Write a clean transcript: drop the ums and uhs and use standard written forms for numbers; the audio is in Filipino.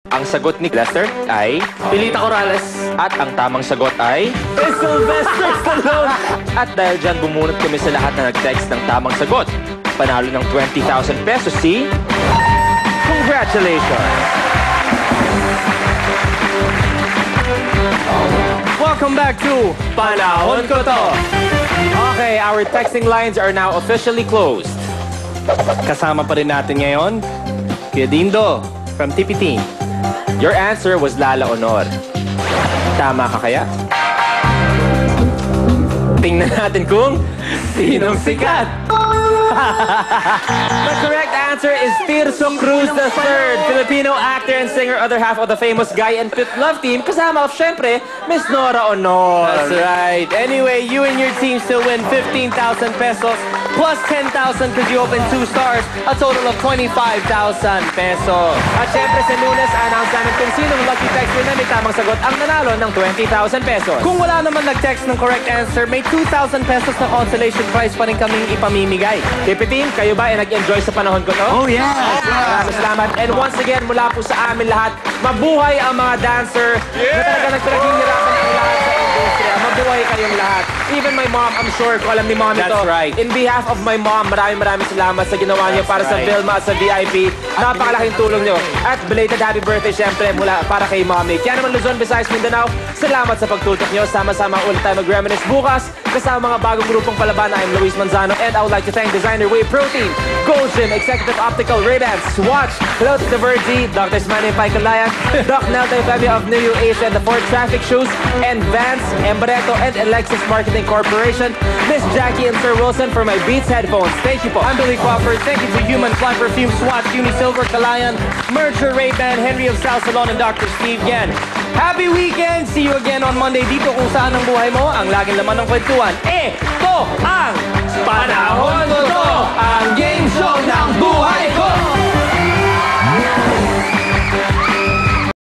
Ang sagot ni Lester ay... Pilita Corrales. At ang tamang sagot ay... Sylvester Stallone. At dahil dyan, bumunot kami sa lahat na nag-text ng tamang sagot. Panalo ng 20,000 pesos si... Congratulations! Welcome back to Panahon Ko To. Okay, our texting lines are now officially closed. Kasama pa rin natin ngayon, Kuya Dindo from TPT. Your answer was Lala Honor. Tama ka kaya? Tingnan natin kung sinong sikat. The correct answer is Tirso Cruz III, Filipino actor and singer, other half of the famous Guy and Fifth Love team. Kasama, syempre, Miss Nora Honor. That's right. Anyway, you and your team still win 15,000 pesos plus 10,000 because you opened 2 stars, a total of 25,000 pesos. At syempre sa Lunes, announce namin kung sinong lucky texter na may tamang sagot ang nanalo ng 20,000 pesos. Kung wala naman nag-text ng correct answer, may 2,000 pesos na consolation prize pa rin kaming ipamimigay. Tipitin, kayo ba ay nag-enjoy sa panahon ko to? Oh, yeah! Maraming salamat. And once again, mula po sa amin lahat, mabuhay ang mga dancer na talaga nagpinaghihirapan ang lahat sa industriya. Mabuhay kayong lahat. Even my mom, I'm sure, kung alam ni mom ito. That's right. In behalf of my mom, maraming salamat sa ginawa niyo para sa Vilma at sa VIP. Napakalaking tulong niyo. At belated happy birthday, syempre, mula para kay mommy. Kaya naman Luzon, Visayas, Mindanao, salamat sa pagtutok niyo. Sama-sama ulit tayo mag-reminisce bukas kasama mga bagong grupong palaban. I'm Luis Manzano and I would like to thank designer Whey Protein, Gold Gym, Executive Optical, Ray-Bans, Swatch, Hello to the Virgie, Dr. Smiley Paikalayan, Doc Nelta Fabio of New You Asia and the Ford Traffic Shoes, and Vans, Embareto, and Alexis Marketing Corporation, Miss Jackie and Sir Wilson for my Beats headphones. Thank you po. I'm Billy Crawford. Thank you to Human Fly Perfume, Swatch, Unisilver, Kalayan, Merger, Ray-Ban, Henry of South Salon, and Dr. Steve Yan. Happy weekend! See you again on Monday dito kung saan ang buhay mo ang laging laman ng kwentuhan. Ito